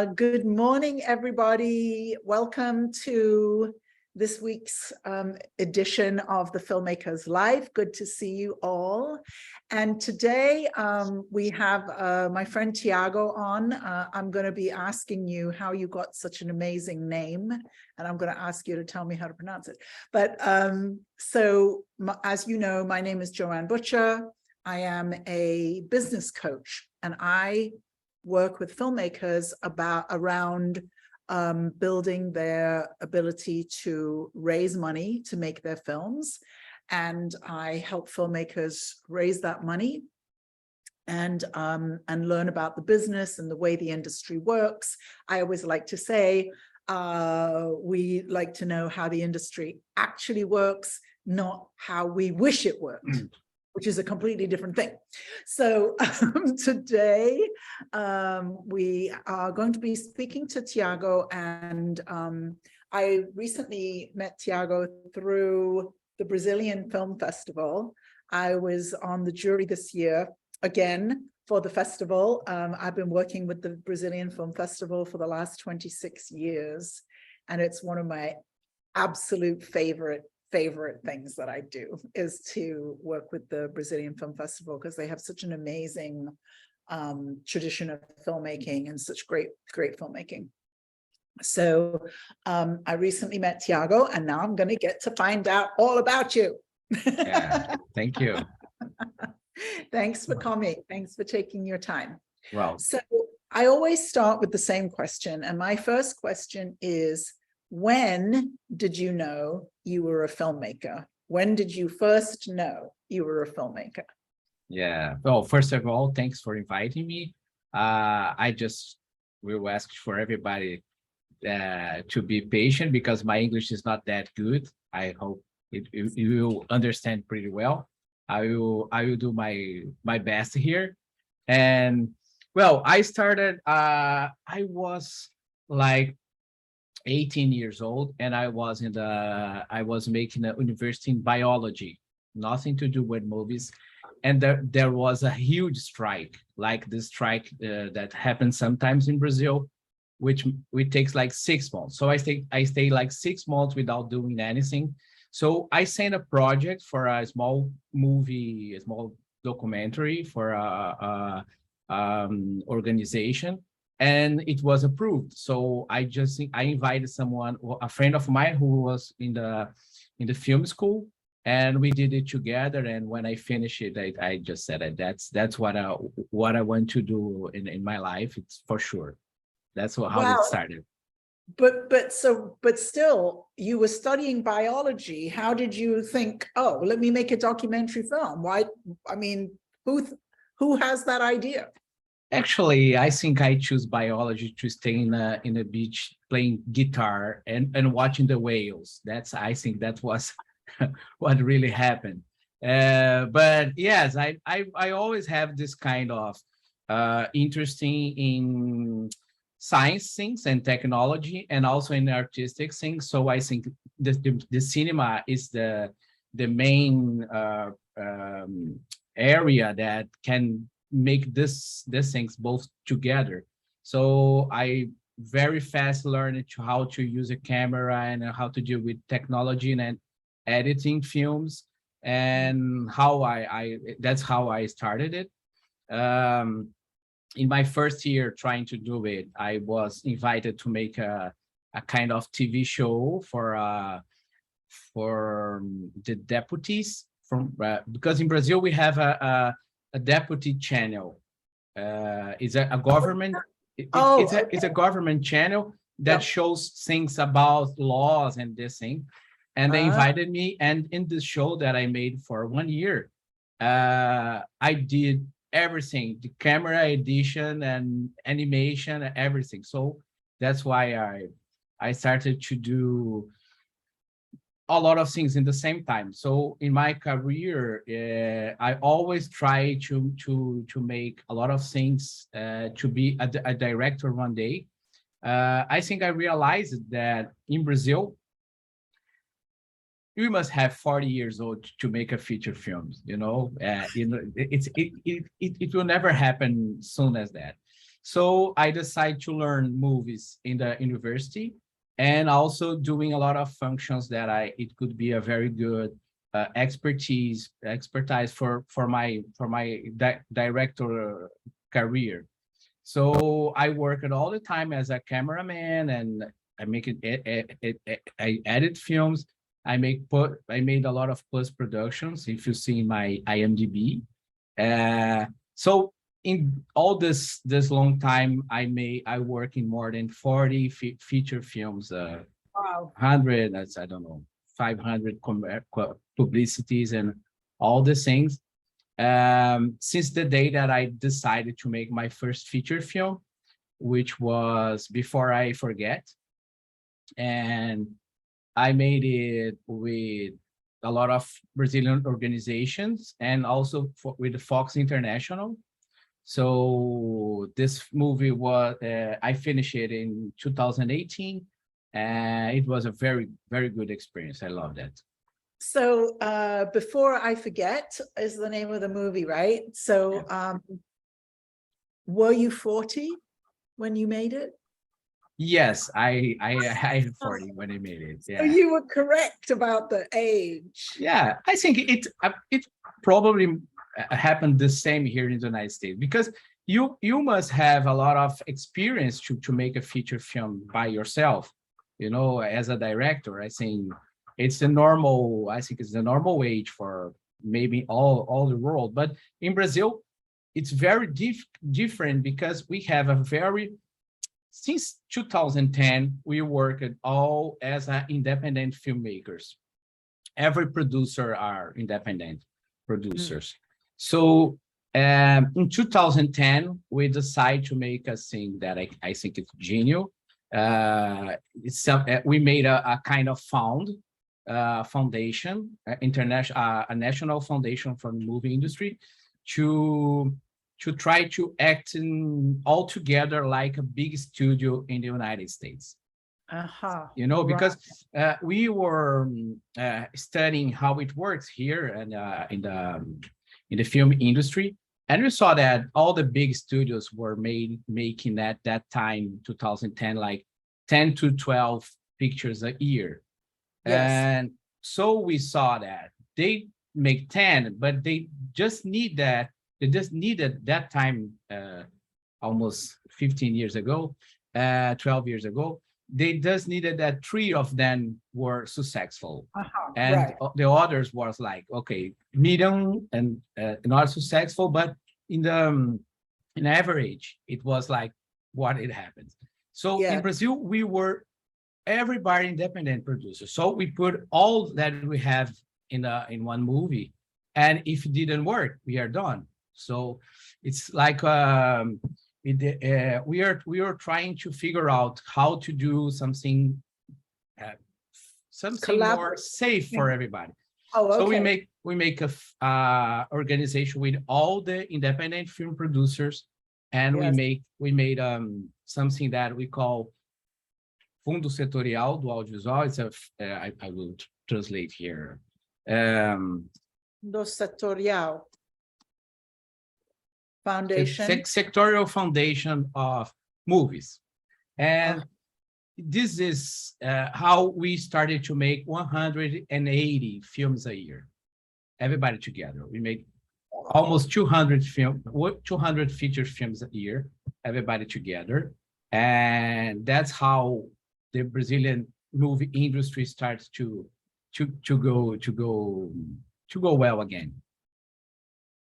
Good morning, everybody. Welcome to this week's edition of the Filmmakers Live. Good to see you all. And today we have my friend Tiago on. I'm going to be asking you how you got such an amazing name, and I'm going to ask you to tell me how to pronounce it. But as you know, my name is Joanne Butcher. I am a business coach, and I work with filmmakers around building their ability to raise money to make their films. And I help filmmakers raise that money and learn about the business and the way the industry works. I always like to say, we like to know how the industry actually works, not how we wish it worked. Which is a completely different thing. So today we are going to be speaking to Tiago, and I recently met Tiago through the Brazilian Film Festival. I was on the jury this year again for the festival. I've been working with the Brazilian Film Festival for the last 26 years, and it's one of my absolute favorite things that I do is to work with the Brazilian Film Festival, because they have such an amazing tradition of filmmaking and such great filmmaking. So I recently met Tiago, and now I'm going to get to find out all about you. Yeah, thank you. Thanks for coming. Thanks for taking your time. Well, so I always start with the same question, and my first question is, when did you know you were a filmmaker? When did you first know you were a filmmaker? Yeah, well, first of all, thanks for inviting me. I just will ask for everybody to be patient, because my English is not that good. I hope you will understand pretty well. I will do my best here. And well, I started, I was like 18 years old, and I was making a university in biology, nothing to do with movies. And there was a huge strike, like this strike that happens sometimes in Brazil, which takes like 6 months. So I stayed like 6 months without doing anything. So I sent a project for a small movie, a small documentary for a organization, and it was approved. So I invited someone, a friend of mine who was in the film school, and we did it together. And when I finished it, I just said that's what I want to do in my life. It's for sure. That's how it started. But still, you were studying biology. How did you think, oh, let me make a documentary film? Why? I mean, who has that idea? Actually, I think I choose biology to stay in a beach playing guitar and watching the whales. I think that was what really happened. But yes, I always have this kind of interesting in science things and technology, and also in artistic things. So I think the cinema is the main area that can make these things both together. So I very fast learned how to use a camera and how to deal with technology and editing films, and that's how I started it. In my first year trying to do it, I was invited to make a kind of TV show for the deputies from because in Brazil we have a deputy channel. It's a government. It's a government channel that shows things about laws and this thing. And they invited me, and in this show that I made for 1 year, I did everything: the camera, edition, and animation, and everything. So that's why I started to do a lot of things in the same time. So in my career, I always try to make a lot of things to be a director one day. I think I realized that in Brazil, you must have 40 years old to make a feature film. It will never happen soon as that. So I decided to learn movies in the university, and also doing a lot of functions that it could be a very good expertise for my director career. So I worked all the time as a cameraman, and I make I edit films. I made a lot of post productions. If you see my IMDb, so in all this long time, I work in more than 40 feature films, Wow. 100, that's, I don't know, 500 publicities and all these things. Since the day that I decided to make my first feature film, which was Before I Forget, and I made it with a lot of Brazilian organizations, and also with the Fox International. So this movie was, I finished it in 2018, and it was a very, very good experience. I love that. So Before I Forget is the name of the movie, right? So were you 40 when you made it? Yes, I 40 when I made it. So Yeah. you were correct about the age. Yeah, I think it probably happened the same here in the United States, because you must have a lot of experience to make a feature film by yourself, as a director. I think it's the normal. I think it's the normal age for maybe all the world, but in Brazil, it's very different, because we have a very, since 2010, we worked all as independent filmmakers. Every producer are independent producers. So in 2010, we decided to make a thing that I think it's genius. We made a kind of foundation, international, a national foundation for the movie industry, to try to act all together like a big studio in the United States. Because we were studying how it works here and in the film industry, and we saw that all the big studios were making at that time, 2010, like 10 to 12 pictures a year. Yes. And so we saw that they make 10, but they just needed that time, almost 15 years ago, 12 years ago, they just needed that 3 of them were successful. And the others was like, okay, medium and not successful, but in average, it was like what it happens. So in Brazil, we were everybody independent producer. So we put all that we have in one movie, and if it didn't work, we are done. So it's like we are trying to figure out how to do something more safe for everybody. So we make a organization with all the independent film producers, and we made something that we call Fundo Setorial do Audiovisual. It's I will translate here. Fundo Setorial. Foundation. Sectorial foundation of movies. And this is how we started to make 180 films a year. Everybody together. We make almost 200 feature films a year, everybody together. And that's how the Brazilian movie industry starts to go well again.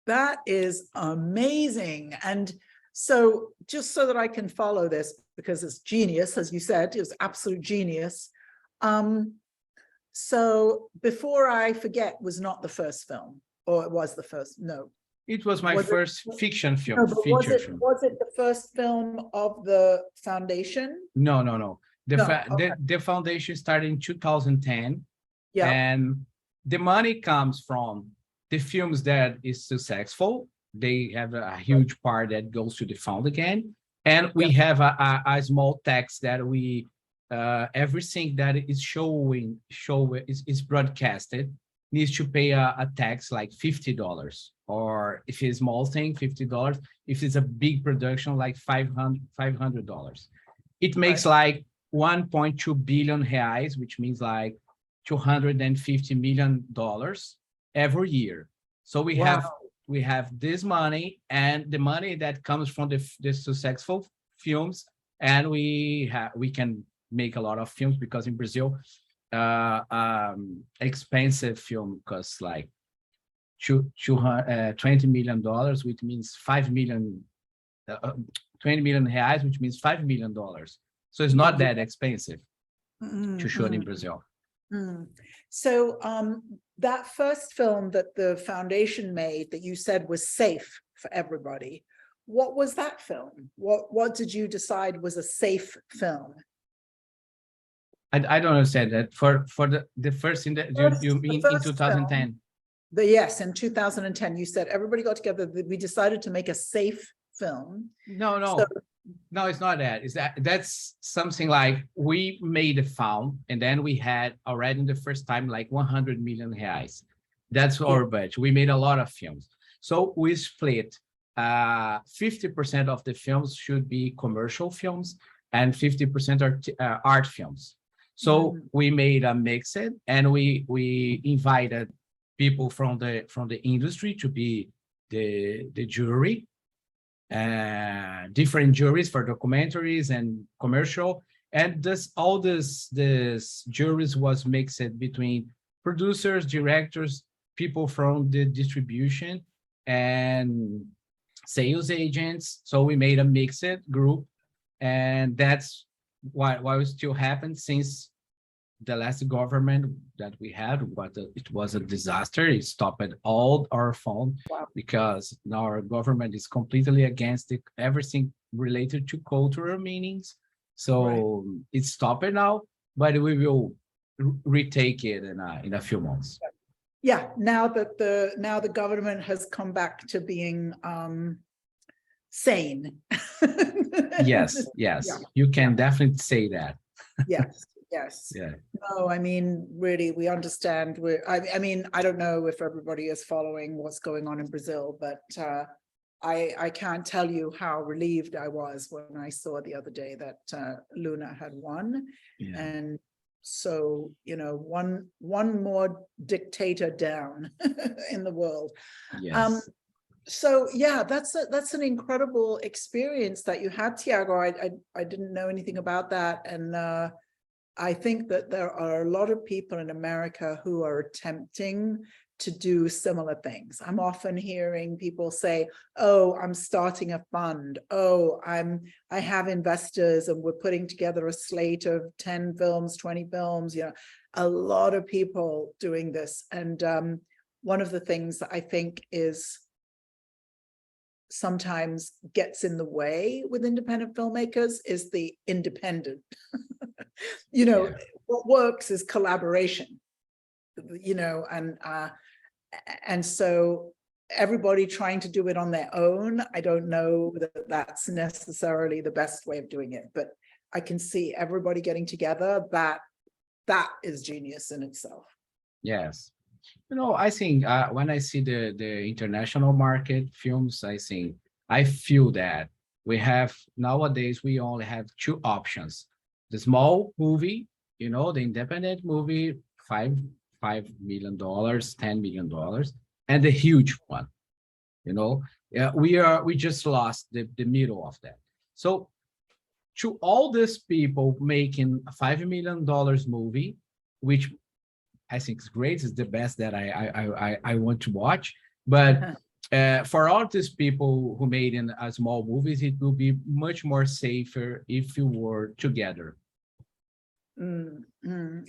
That is amazing. And so just so that I can follow this, because it's genius, as you said, it's absolute genius. So Before I Forget was not the first film, or it was the first? No. It was my first fiction film. No, was it the first film of the foundation? No. The foundation started in 2010. Yeah. And the money comes from the films that is successful. They have a huge part that goes to the fund again. And we have a small tax that we, everything that is is broadcasted needs to pay a tax like $50 or if it's a small thing, $50. If it's a big production, like $500. It makes like 1.2 billion reais, which means like $250 million every year. So we have this money and the money that comes from the successful films, and we can make a lot of films, because in Brazil, expensive film costs like $20 million, which means 5 million, 20 million reais, which means $5 million. So it's not that expensive to shoot in Brazil. So that first film that the foundation made that you said was safe for everybody, what was that film? What did you decide was a safe film? I don't understand that. For the first in you mean in 2010? Yes, in 2010, you said everybody got together, that we decided to make a safe film. No, So, no, it's not that. That's something like we made a film, and then we had already in the first time like 100 million reais. That's our budget. We made a lot of films. So we split 50% of the films should be commercial films and 50% are art films. So we made a mix it, and we invited people from the industry to be the jury, different juries for documentaries and commercial, and all this juries was mixed between producers, directors, people from the distribution, and sales agents. So we made a mixed group, and that's why it still happened since the last government that we had, but it was a disaster. It stopped all our fund because now our government is completely against everything related to cultural meanings. So it stopped now, but we will retake it in a few months. Yeah, now that the government has come back to being sane. Yes, you can definitely say that. Yes. Yeah. No, I mean, really, we understand. I mean, I don't know if everybody is following what's going on in Brazil, but I can't tell you how relieved I was when I saw the other day that Luna had won. Yeah. And so, one more dictator down in the world. Yes. So yeah, that's an incredible experience that you had, Tiago. I didn't know anything about that, and I think that there are a lot of people in America who are attempting to do similar things. I'm often hearing people say, "Oh, I'm starting a fund. Oh, I have investors, and we're putting together a slate of 10 films, 20 films." A lot of people doing this, and one of the things that I think is sometimes gets in the way with independent filmmakers is the independent. What works is collaboration, and so everybody trying to do it on their own, I don't know that that's necessarily the best way of doing it, but I can see everybody getting together, that is genius in itself. Yes. I think when I see the international market films, I feel that nowadays we only have two options: the small movie, the independent movie, $5 million, $10 million, and the huge one. We just lost the middle of that. So to all these people making a $5 million movie, which I think is great, it's the best that I want to watch. But for all these people who made in a small movies, it will be much more safer if you were together.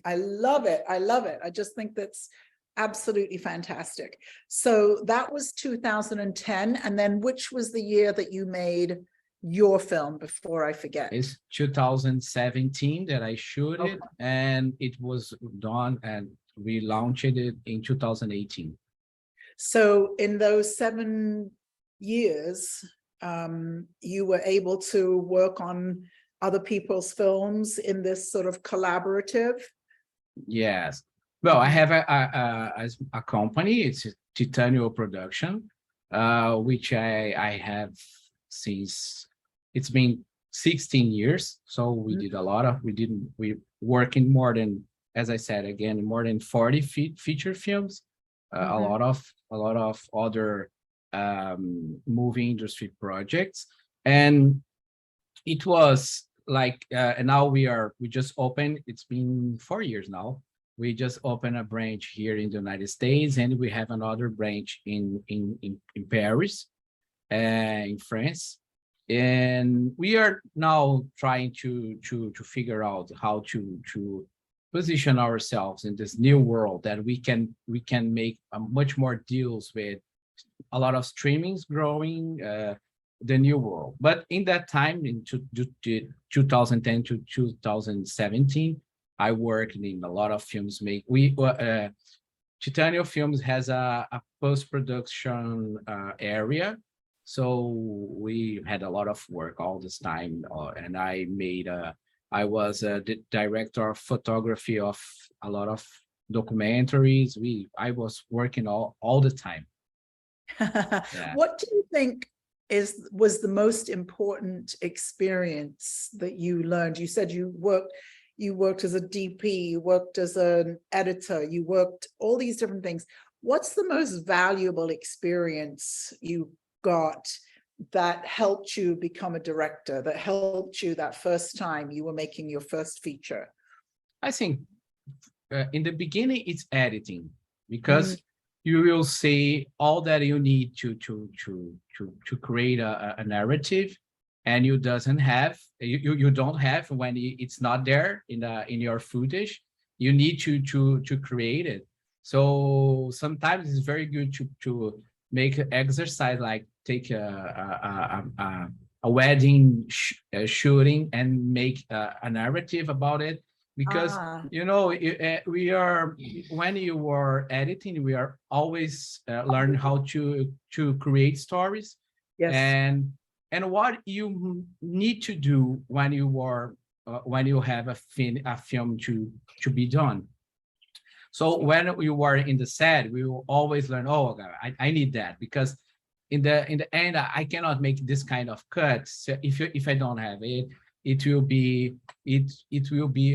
I love it. I just think that's absolutely fantastic. So that was 2010. And then which was the year that you made your film, before I forget? It's 2017 that I shot it, and it was done, and we launched it in 2018. So in those 7 years, you were able to work on other people's films in this sort of collaborative? Yes. Well, I have a company. It's a Titanium production. which I have since it's been 16 years. So we did a lot of, we work in more than, as I said, again, more than 40 feature films, a lot of other movie industry projects. And it was like, and now we just opened, it's been 4 years now. We just opened a branch here in the United States, and we have another branch in Paris, in France. And we are now trying to figure out how to position ourselves in this new world, that we can make much more deals with a lot of streamings growing, the new world. But in that time, in 2010 to 2017, I worked in a lot of films. Titanium Films has a post-production area. So we had a lot of work all this time, and I was the director of photography of a lot of documentaries. I was working all the time. Yeah. What do you think was the most important experience that you learned? You said you worked as a DP, you worked as an editor, you worked all these different things. What's the most valuable experience you got that helped you become a director, that helped you that first time you were making your first feature? I think in the beginning, it's editing, because you will see all that you need to create a narrative, and you don't have when it's not there in your footage. You need to create it. So sometimes it's very good to make an exercise, like take a wedding shooting and make a narrative about it. Because we are, when you are editing, we are always learn how to create stories. Yes. And what you need to do when you have a film to be done. So when you are in the set, we will always learn, oh God, I need that, because in the end, I cannot make this kind of cut. So if I don't have it, it will be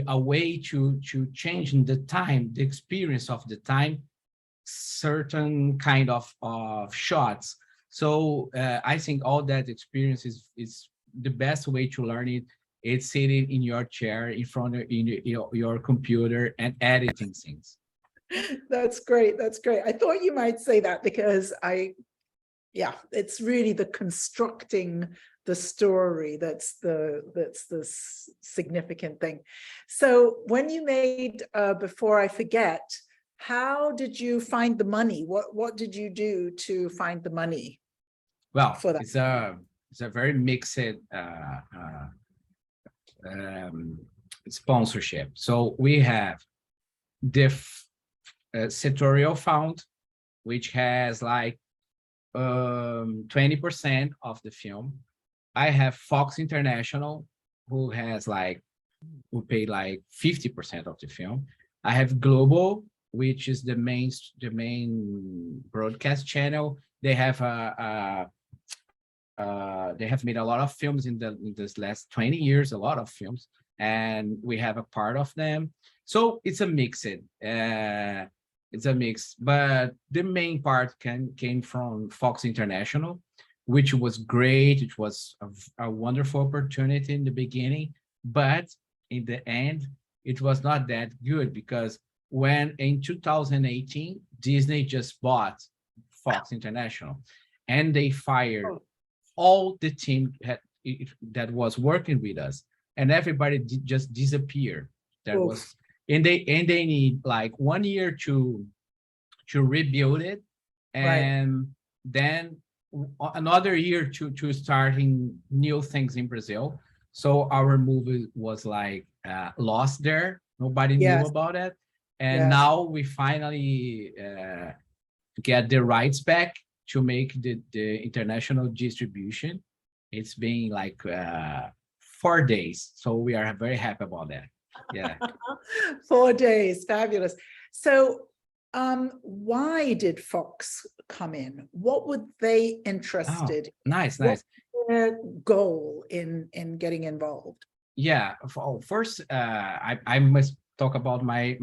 a way to change in the time, the experience of the time, certain kind of shots. So I think all that experience is the best way to learn it. It's sitting in your chair in front of your computer and editing things. That's great. That's great. I thought you might say that, because it's really the constructing the story that's the significant thing. So when you made Before I Forget, how did you find the money? What did you do to find the money? Well, for that? It's a very mixed sponsorship. So we have the sectorial fund, which has like 20% of the film. I have Fox International, who pay like 50% of the film. I have Global, which is the main broadcast channel. They have made a lot of films in this last 20 years, a lot of films, and we have a part of them. So it's a mix. It's a mix, but the main part came from Fox International, which was great. It was a wonderful opportunity in the beginning, but in the end, it was not that good, because when in 2018, Disney just bought Fox International, and they fired all the team that was working with us, and everybody just disappeared. And they need like 1 year to rebuild it, and then another year to starting new things in Brazil. So our movie was like lost there. Nobody knew about it, and now we finally get the rights back to make the international distribution. It's been like 4 days, so we are very happy about that. Yeah. 4 days, fabulous. So Why did Fox come in? What were they Oh, interested in? nice, What nice. was their goal in getting involved? Yeah. First, I must talk about my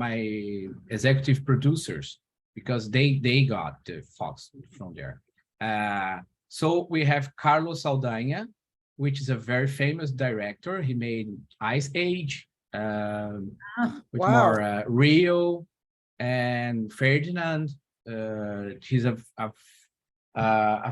executive producers because they got the Fox from there. So we have Carlos Saldanha, which is a very famous director. He made Ice Age, with Wow. more Rio and Ferdinand. He's a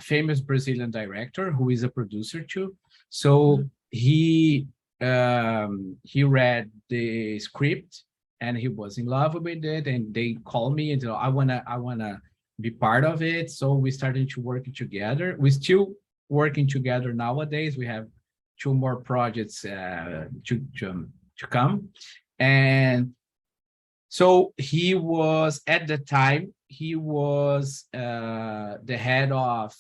famous Brazilian director who is a producer too. So he read the script and he was in love with it, and they called me and said, I wanna be part of it. So we started to work together. We're still working together nowadays. We have two more projects to come. And so he was, at the time, he was the head of,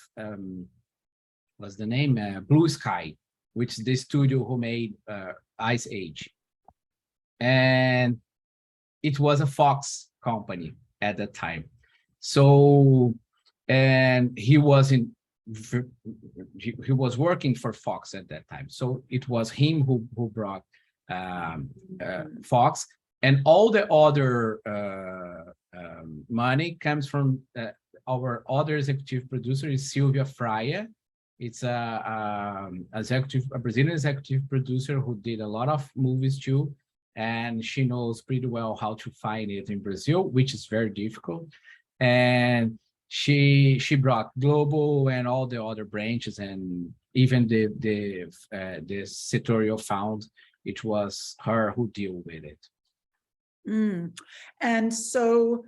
what's the name? Blue Sky, which is the studio who made Ice Age. And it was a Fox company at that time. So, and he was he was working for Fox at that time. So it was him who brought Fox, and all the other money comes from our other executive producer is Silvia Fraia. It's a Brazilian executive producer who did a lot of movies too, and she knows pretty well how to find it in Brazil, which is very difficult. And she brought Global and all the other branches, and even the sectorial fund. It was her who deal with it. And so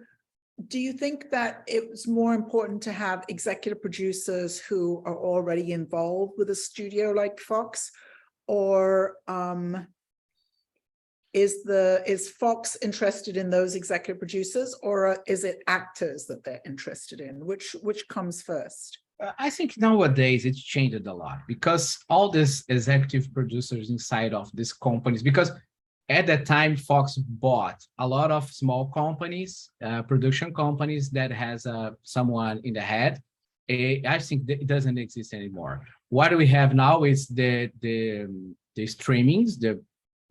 do you think that it was more important to have executive producers who are already involved with a studio like Fox, or is Fox interested in those executive producers, or is it actors that they're interested in? Which comes first? I think nowadays it's changed a lot because all these executive producers inside of these companies, because at that time Fox bought a lot of small companies, production companies that has someone in the head. I think it doesn't exist anymore. What we have now is the streamings, the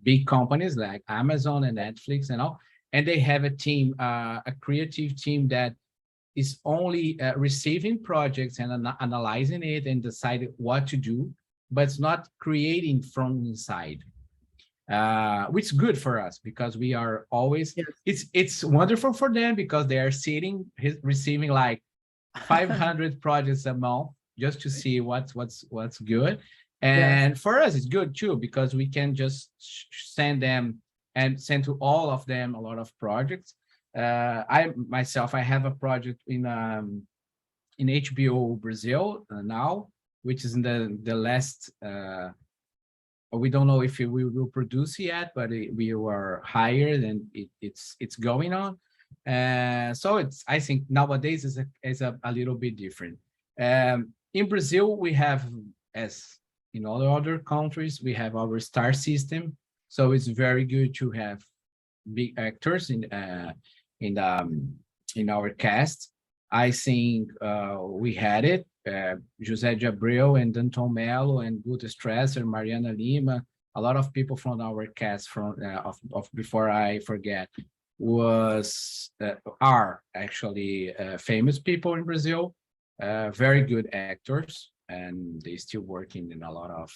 big companies like Amazon and Netflix and all, and they have a team, a creative team that is only receiving projects and analyzing it and deciding what to do, but it's not creating from inside, which is good for us because we are always, yes. It's wonderful for them because they are sitting, receiving like 500 projects a month just to see what's good. And yes, for us, it's good too, because we can just send them and send to all of them a lot of projects. I myself, I have a project in HBO Brazil now, which is in the last, we don't know if we will produce yet, but we are hired and it's going on. So I think nowadays is a little bit different. In Brazil, we have, as in all the other countries, we have our star system. So it's very good to have big actors in our cast. I think we had it. José de Abreu and Danton Mello and Guto Stresser, Mariana Lima, a lot of people from our cast from of Before I Forget are actually famous people in Brazil, very good actors, and they still working in a lot of,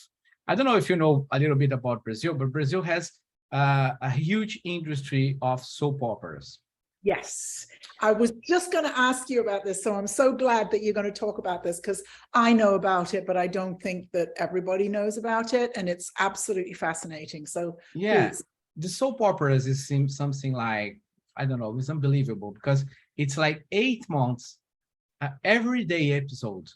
I don't know if you know a little bit about Brazil, but Brazil has a huge industry of soap operas. Yes, I was just going to ask you about this. So I'm so glad that you're going to talk about this, because I know about it, but I don't think that everybody knows about it. And it's absolutely fascinating. So yeah, please. The soap operas is something like, I don't know, it's unbelievable because it's like 8 months, everyday episode.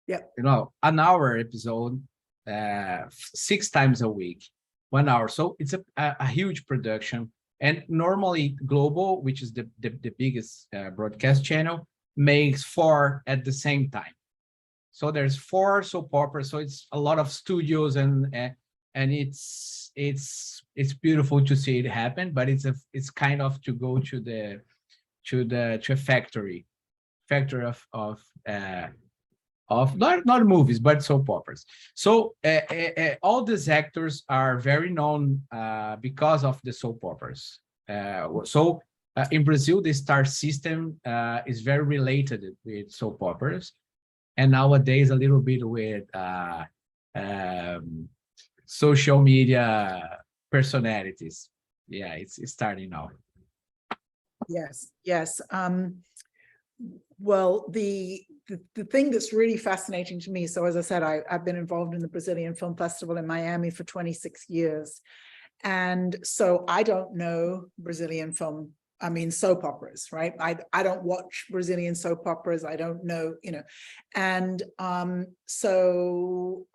Yeah. You know, an hour episode, 6 times a week, 1 hour. So it's a huge production. And normally Global, which is the biggest broadcast channel, makes 4 at the same time. So there's 4 soap operas. So it's a lot of studios, and it's beautiful to see it happen. But it's kind of to go to to a factory of not movies but soap operas. So all these actors are very known because of the soap operas. In Brazil, the star system is very related with soap operas, and nowadays a little bit with social media personalities. Yeah, it's starting now. Yes, yes. Well, the thing that's really fascinating to me, so as I said, I've been involved in the Brazilian Film Festival in Miami for 26 years. And so I don't know Brazilian film, I mean, soap operas, right? I don't watch Brazilian soap operas. I don't know, you know. And so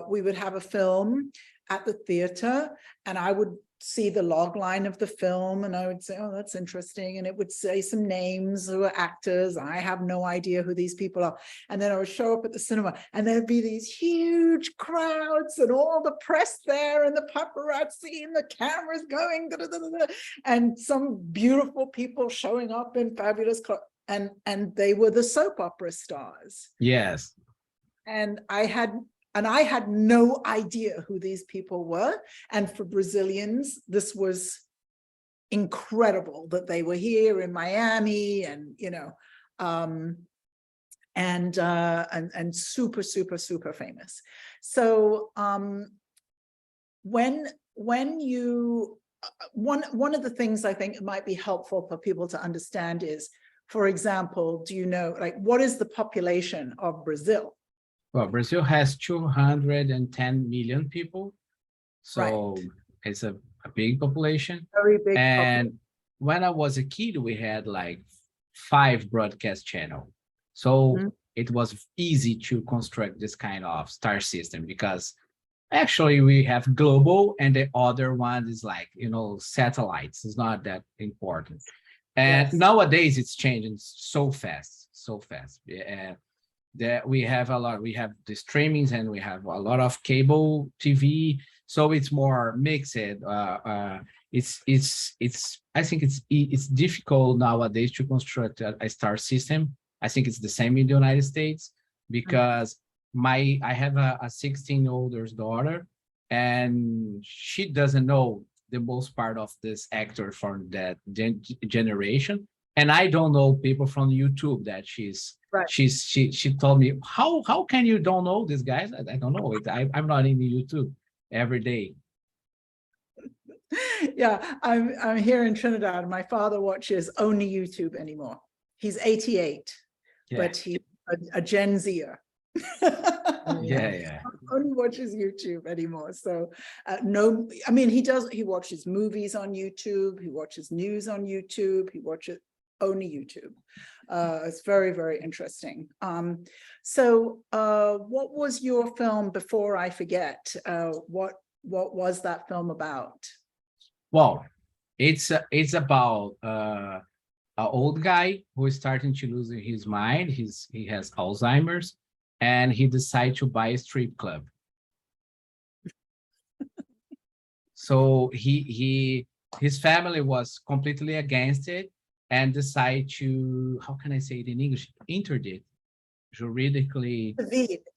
we would have a film at the theater, and I would see the log line of the film, and I would say, oh, that's interesting. And it would say some names who are actors. I have no idea who these people are. And then I would show up at the cinema, and there'd be these huge crowds and all the press there and the paparazzi and the cameras going, da, da, da, da, and some beautiful people showing up in fabulous clothes. And they were the soap opera stars. Yes. And I had no idea who these people were. And for Brazilians, this was incredible that they were here in Miami, and, you know, and super, super, super famous. So when you, one of the things I think it might be helpful for people to understand is, for example, do you know, like, what is the population of Brazil? Well, Brazil has 210 million people, so Right. it's a big population. Very big And population. when I was a kid, we had like 5 broadcast channels. So it was easy to construct this kind of star system, because actually we have global, and the other one is like, you know, satellites. It's not that important. And Yes. nowadays it's changing so fast, so fast. Yeah. That we have we have the streamings, and we have a lot of cable TV, so it's more mixed. I think it's difficult nowadays to construct a star system. I think it's the same in the United States, because I have a 16-year-old daughter, and she doesn't know the most part of this actor from that generation, and I don't know people from YouTube that Right. she told me, how can you don't know these guys? I don't know. I'm not in YouTube every day. Yeah, I'm here in Trinidad. My father watches only YouTube anymore. He's 88, but he's a Gen Zer. Yeah. Only watches YouTube anymore. So no, I mean, he watches movies on YouTube, he watches news on YouTube, he watches only YouTube. It's very, very interesting. So what was your film, before I forget? What was that film about? Well, it's about an old guy who is starting to lose his mind. He has Alzheimer's, and he decides to buy a strip club. So his family was completely against it, and decide to, how can I say it in English? Interdict, juridically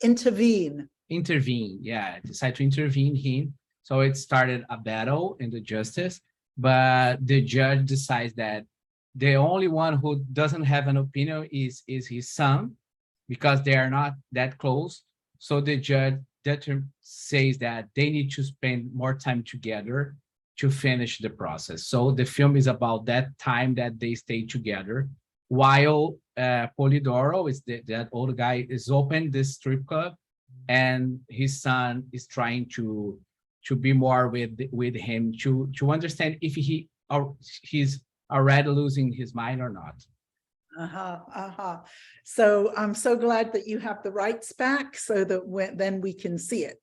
Intervene. Yeah, decide to intervene him. So it started a battle in the justice, but the judge decides that the only one who doesn't have an opinion is his son, because they are not that close. So the judge says that they need to spend more time together to finish the process. So the film is about that time that they stay together, while Polidoro, is that old guy, is open this strip club, and his son is trying to be more with him, to understand if he's already losing his mind or not. So I'm so glad that you have the rights back, so that then we can see it,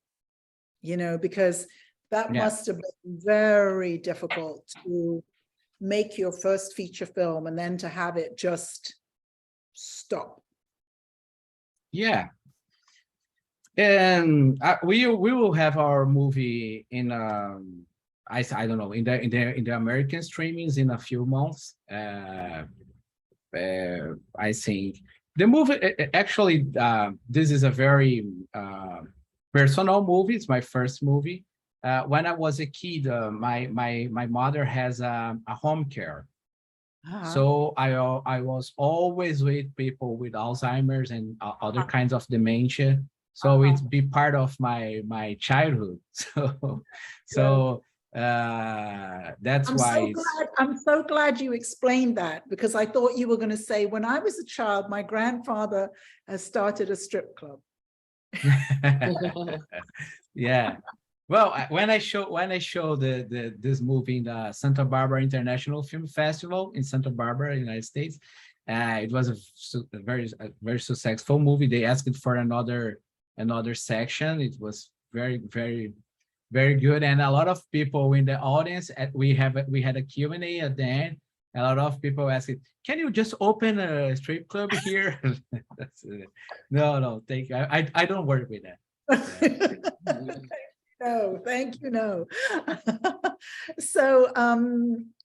you know, because that must have been very difficult to make your first feature film and then to have it just stop. Yeah. And we will have our movie in I don't know, in the American streamings in a few months. I think the movie actually, this is a very personal movie. It's my first movie. When I was a kid, my mother has a home care. So I was always with people with Alzheimer's and other kinds of dementia. So it's be part of my childhood. So that's why I'm so glad you explained that, because I thought you were going to say, when I was a child, my grandfather has started a strip club. Yeah. Well, when I show this movie in the Santa Barbara International Film Festival in Santa Barbara, United States, it was a very successful movie. They asked for another section. It was very good, and a lot of people in the audience. We had a Q&A at the end. A lot of people asked, "Can you just open a strip club here?" No, thank you. I don't work with that. Yeah. No, thank you, no. So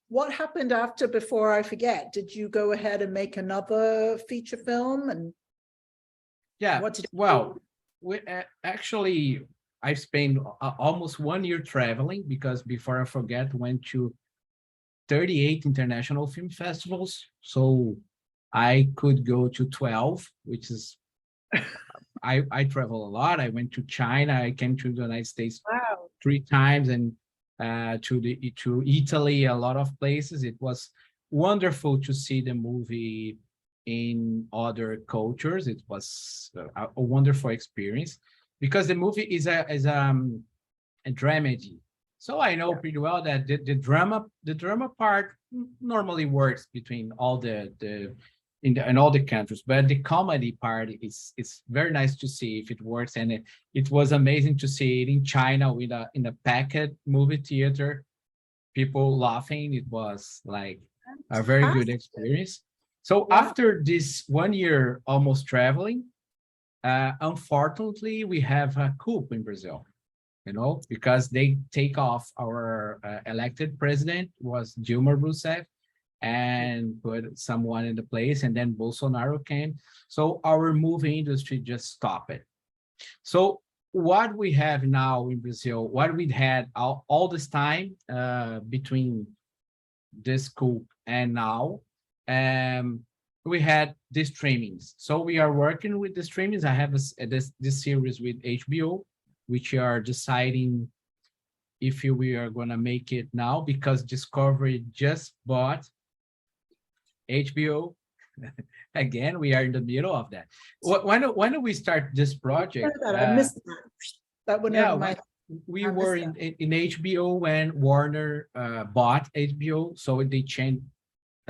what happened after, before I forget? Did you go ahead and make another feature film? And yeah, what did well, we actually, I spent almost 1 year traveling, because before I forget, went to 38 international film festivals. So I could go to 12, which is, I travel a lot. I went to China. I came to the United States Wow. 3 times, and to Italy, a lot of places. It was wonderful to see the movie in other cultures. It was a wonderful experience, because the movie is a dramedy. So I know pretty well that the drama part normally works between all in all the countries, but the comedy part is very nice to see if it works. And it was amazing to see it in China with in a packed movie theater, people laughing. It was like a very good experience. So after this 1 year almost traveling, unfortunately, we have a coup in Brazil, because they take off our elected president, was Dilma Rousseff, and put someone in the place, and then Bolsonaro came. So our movie industry just stopped it. So what we have now in Brazil, what we had all this time between this coup and now, we had the streamings. So we are working with the streamings. I have this series with HBO, which are deciding if we are going to make it now, because Discovery just bought HBO. Again, we are in the middle of that. When do we start this project? I missed that. That went over my. We were in HBO when Warner bought HBO, so they changed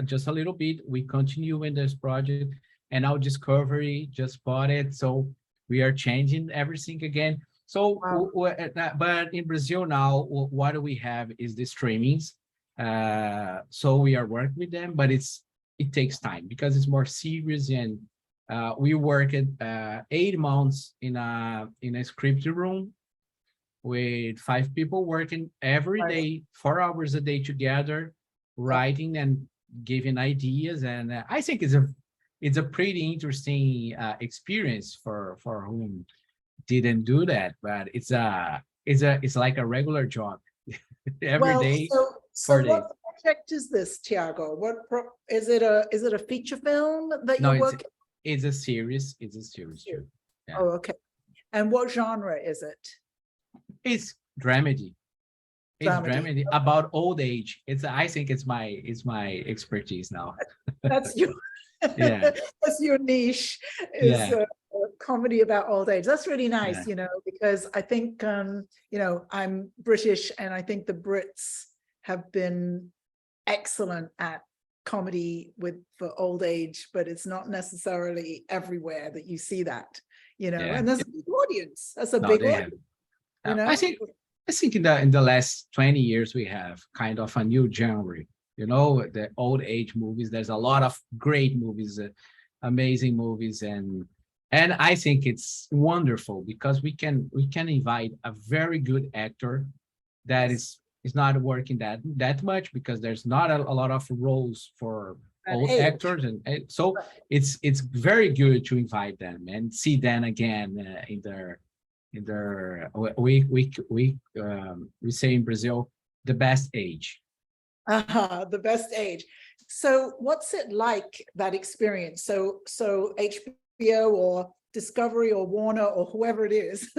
just a little bit. We continue in this project, and now Discovery just bought it, so we are changing everything again. So, but in Brazil now, what do we have is the streamings. So we are working with them, but it takes time, because it's more serious, and we work at 8 months in a script room with 5 people working every day, 4 hours a day together, writing and giving ideas. And I think it's a pretty interesting experience for whom didn't do that, but it's like a regular job every day. So what project is this, Tiago? Is it a feature film that you're working? It's a series. It's a series. Yeah. Oh, okay. And what genre is it? It's dramedy. It's dramedy about old age. I think it's my expertise now. That's your that's your niche, is comedy about old age. That's really nice, because I think I'm British, and I think the Brits have been excellent at comedy for old age, but it's not necessarily everywhere that you see that, and there's a big audience. That's a big audience. I think in the last 20 years we have kind of a new genre, the old age movies. There's a lot of great movies, amazing movies, and I think it's wonderful, because we can invite a very good actor that is not working that much, because there's not a lot of roles for And old age. actors, and so it's very good to invite them and see them again in their we say in Brazil the best age. The best age. So what's it like, that experience? So HBO or Discovery or Warner or whoever it is,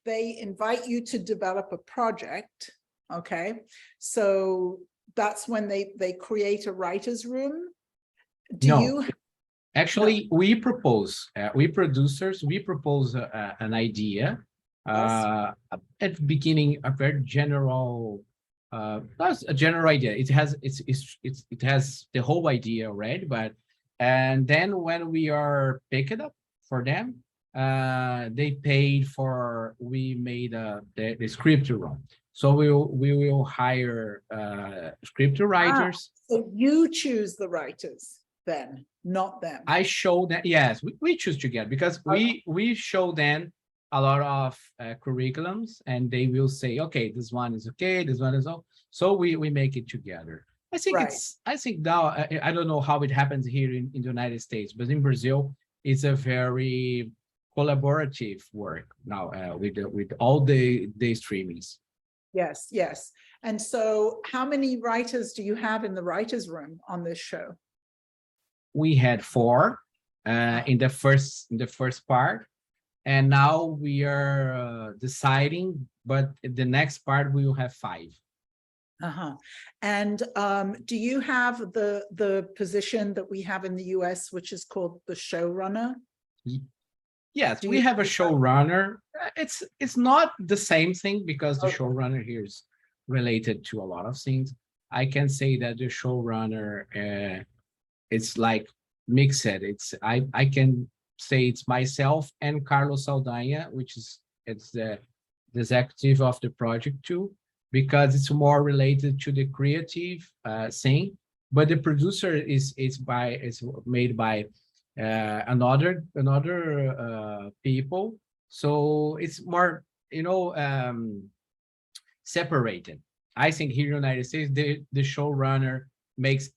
they invite you to develop a project. Okay. So that's when they create a writer's room. Do No. you? Actually, we propose, we producers, we propose an idea at the beginning, a very general, that's a general idea. It has the whole idea already, but and then when we are picked up for them, they paid for, we made the script run. So we will hire script writers. So you choose the writers then, not them. I show that, yes, we choose together because we show them a lot of curriculums, and they will say, okay, this one is okay, this one is all. So we make it together. I think I think now, I don't know how it happens here in the United States, but in Brazil, it's a very collaborative work now with all the streamings. Yes, yes. And so how many writers do you have in the writer's room on this show? We had 4 in the first part, and now we are deciding, but the next part we will have 5. And do you have the position that we have in the US, which is called the showrunner? Yes, we have a showrunner. It's not the same thing because the showrunner here is related to a lot of things. I can say that the showrunner, it's like mixed. I can say it's myself and Carlos Saldanha, which is the executive of the project too, because it's more related to the creative thing. But the producer is made by another people, so it's more separated. I think here in the United States, the showrunner makes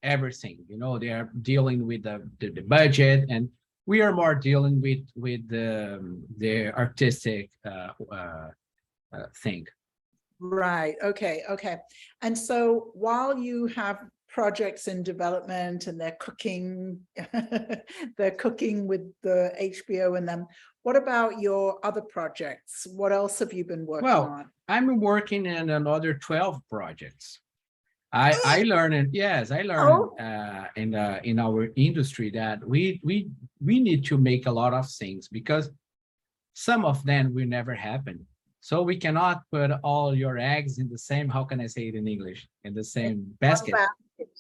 everything. They are dealing with the budget, and we are more dealing with the artistic thing. Right. Okay. Okay. And so while you have projects in development and they're cooking with the HBO and them, what about your other projects? What else have you been working on? I'm working in another 12 projects. I learned in our industry that we need to make a lot of things, because some of them will never happen. So we cannot put all your eggs in the same, how can I say it in English, in the same basket.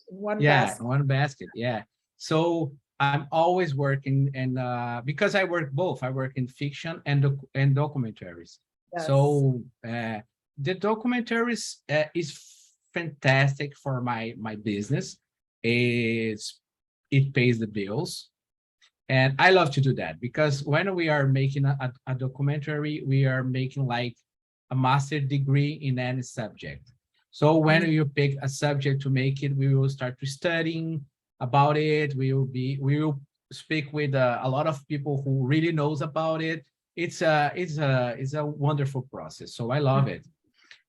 One basket. Yeah. So I'm always working, and because I work both, I work in fiction and documentaries. Yes. So the documentaries is fantastic for my business. It pays the bills. And I love to do that, because when we are making a documentary, we are making like a master's degree in any subject. So when you pick a subject to make it, we will start to studying about it. We will speak with a lot of people who really knows about it. It's a wonderful process. So I love it.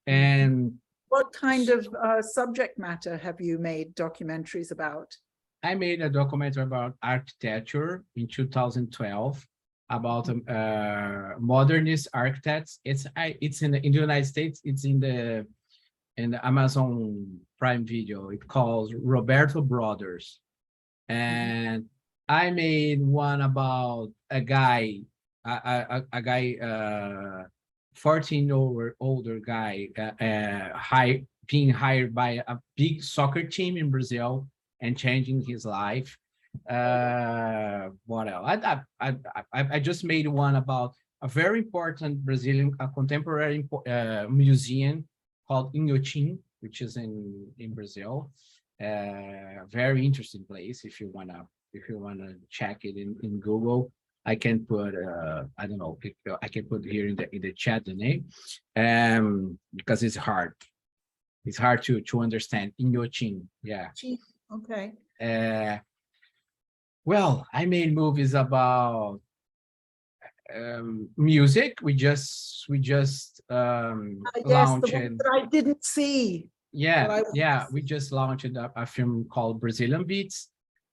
And what kind of subject matter have you made documentaries about? I made a documentary about architecture in 2012 about modernist architects. It's in the United States. It's in the Amazon Prime Video. It calls Roberto Brothers, and I made one about a guy, 14-year-older guy, being hired by a big soccer team in Brazil and changing his life. What else? I just made one about a very important Brazilian contemporary museum called Inhotim, which is in Brazil. Very interesting place. If you wanna check it in Google, I can put I don't know, I can put here in the chat the name, because it's hard. It's hard to understand. Inhotim, yeah. Okay. Well, I made movies about music. We just Yes, the launched. one that I didn't see. That Yeah, I yeah. We just launched a film called Brazilian Beats,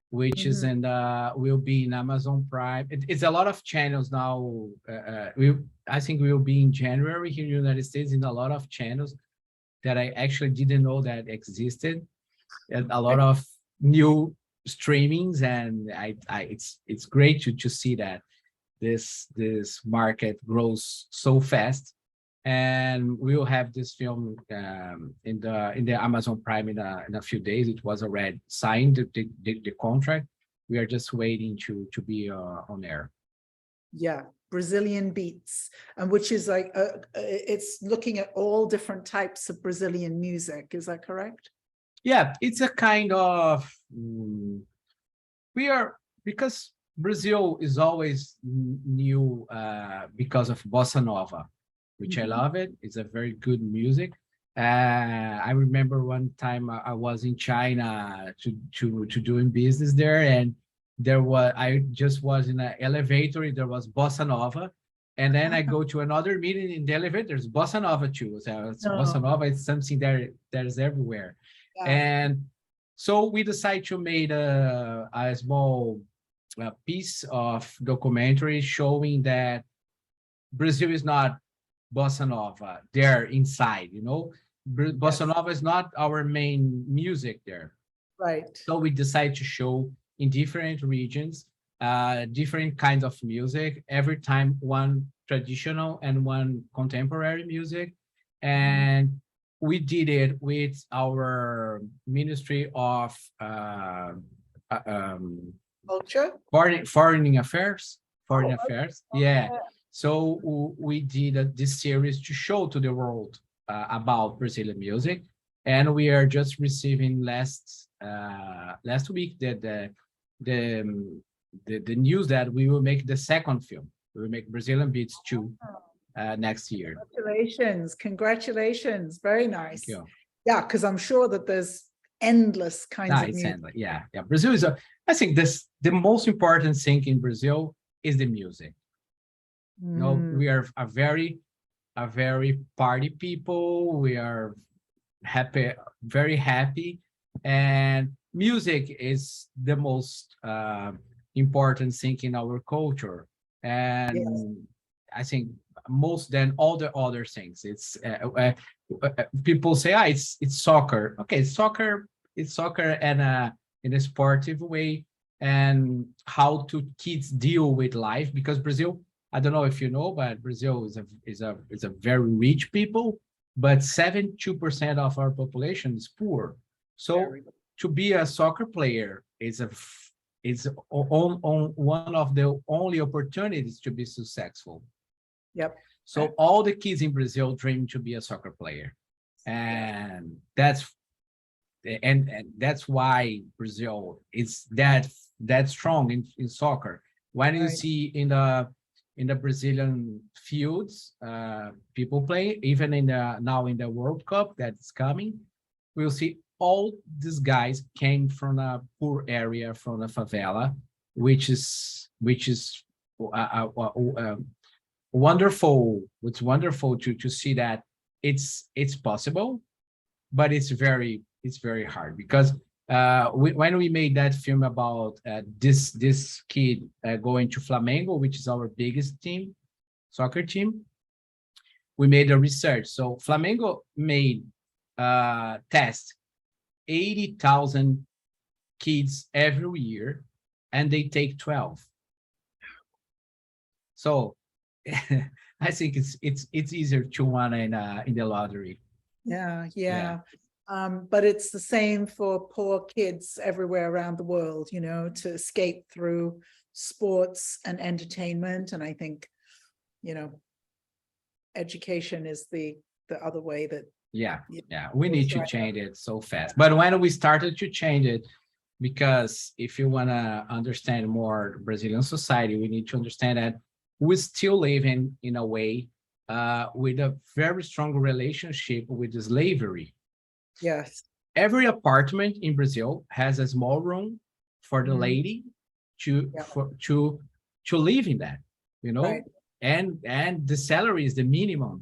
which is Mhm. in will be in Amazon Prime. It's a lot of channels now. I think we will be in January here in the United States in a lot of channels that I actually didn't know that existed, and a lot of new streamings, and it's great to see that this market grows so fast, and we will have this film in the Amazon Prime in a few days. It was already signed the contract. We are just waiting to be on air. Yeah, Brazilian beats, and which is like it's looking at all different types of Brazilian music. Is that correct? Yeah, it's a kind of we are because Brazil is always new because of bossa nova, which I love it. It's a very good music. I remember one time I was in China to doing business there, and I just was in an elevator. There was bossa nova, and then I go to another meeting in the elevator. There's bossa nova too. So bossa No. nova is something that is everywhere, Yeah. and so we decided to make a small piece of documentary showing that Brazil is not bossa nova there inside, Bossa Yes. nova is not our main music there. Right. So we decided to show in different regions, different kinds of music, every time one traditional and one contemporary music. And we did it with our Ministry of uh, um, Culture. Foreign Affairs. Foreign Oh, Affairs. Yeah. okay. So we did this series to show to the world about Brazilian music, and we are just receiving last week that the news that we will make the second film. We will make Brazilian Beats 2 next year. Congratulations. Congratulations. Very Thank nice. you. Yeah, because I'm sure that there's endless kinds No, of it's music. endless. Yeah, yeah. Brazil is I think the most important thing in Brazil is the music. No, we are a very party people. We are happy, very happy, and music is the most important thing in our culture. Yes. And I think most than all the other things, it's people say, it's soccer. Okay, it's soccer and in a sportive way, and how to kids deal with life, because Brazil, I don't know if you know, but Brazil is a very rich people, but 72% of our population is poor. So Very good. to be a soccer player is on one of the only opportunities to be successful. Yep. So all the kids in Brazil dream to be a soccer player, and that's why Brazil is that strong in soccer. When you Right. see in the Brazilian fields, people play, even now in the World Cup that's coming, we'll see all these guys came from a poor area, from a favela, which is wonderful. It's wonderful to see that it's possible, but it's very hard, because when we made that film about this kid going to Flamengo, which is our biggest team, soccer team, we made a research. So Flamengo made test 80,000 kids every year, and they take 12. So I think it's easier to win in the lottery. Yeah, Yeah. yeah. But it's the same for poor kids everywhere around the world, to escape through sports and entertainment. And I think, education is the other way that. Yeah, you yeah, we know, need to change it so fast. But when we started to change it, because if you want to understand more Brazilian society, we need to understand that we still live in a way with a very strong relationship with slavery. Yes. every apartment in Brazil has a small room for the lady to live in that, you know, Right. and the salary is the minimum.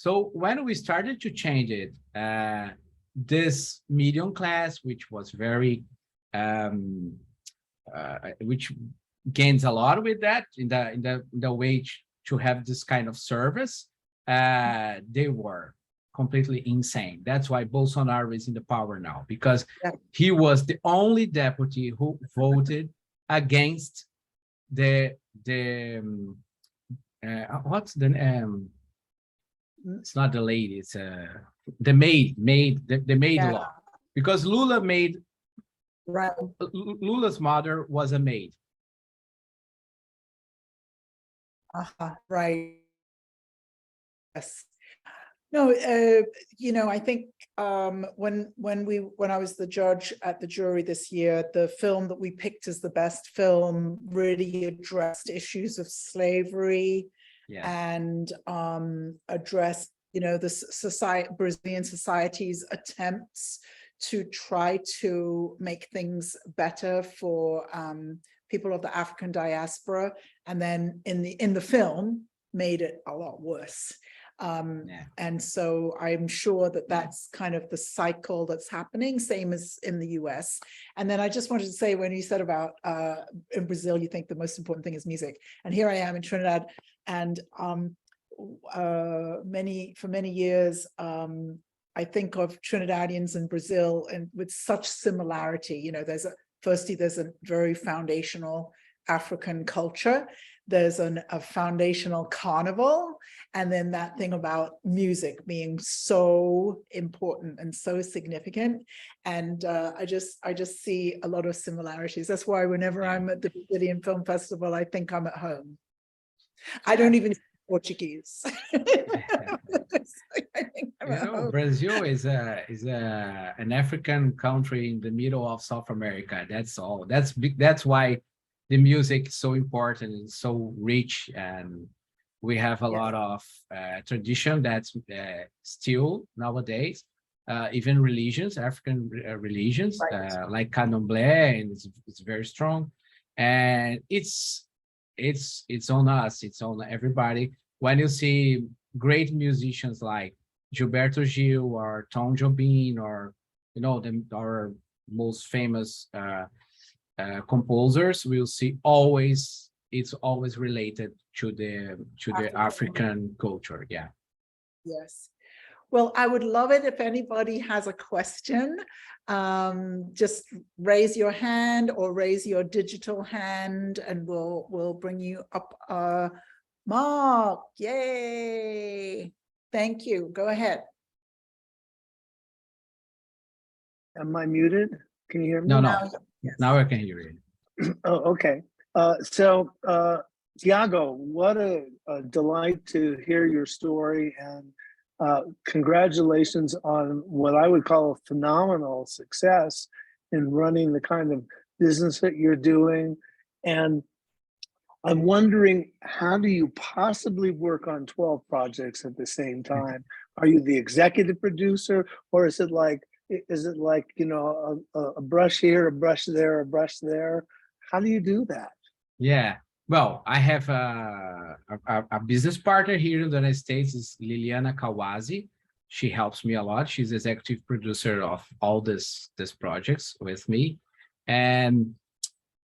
So when we started to change it, this medium class, which was very, which gains a lot with that in the wage to have this kind of service, they were completely insane. That's why Bolsonaro is in the power now, because he was the only deputy who voted against the what's the it's not the lady, it's the maid law, because Lula made Lula's mother was a maid. Right. Yes. No, you know, I think when I was the judge at the jury this year, the film that we picked as the best film really addressed issues of slavery and addressed, you know, the Brazilian society's attempts to try to make things better for people of the African diaspora, and then in the film made it a lot worse. And so I'm sure that that's kind of the cycle that's happening, same as in the US. And then I just wanted to say, when you said about in Brazil, you think the most important thing is music. And here I am in Trinidad, and for many years, I think of Trinidadians in Brazil and with such similarity. You know, there's a very foundational African culture. There's a foundational carnival, and then that thing about music being so important and so significant. And I just see a lot of similarities. That's why whenever I'm at the Brazilian Film Festival, I think I'm at home. I don't even speak Portuguese. Brazil is an African country in the middle of South America. That's all. That's why the music is so important and so rich, and we have a lot of tradition that's still nowadays. Even religions, African religions, like Candomblé, and it's very strong, and it's on us, it's on everybody. When you see great musicians like Gilberto Gil or Tom Jobim, or our most famous composers, we'll see it's always related to the African culture. Yes. Well, I would love it if anybody has a question. Just raise your hand or raise your digital hand, and we'll bring you up. Mark, yay! Thank you. Go ahead. Am I muted? Can you hear me? No. Yes. Now I can hear you. Oh, okay. So, Tiago, what a delight to hear your story, and congratulations on what I would call a phenomenal success in running the kind of business that you're doing. And I'm wondering, how do you possibly work on 12 projects at the same time? Are you the executive producer, or is it like, you know, a brush here, a brush there, a brush there? How do you do that? Yeah, well, I have a business partner here in the United States, is Liliana Kawazi. She helps me a lot. She's executive producer of all these projects with me. And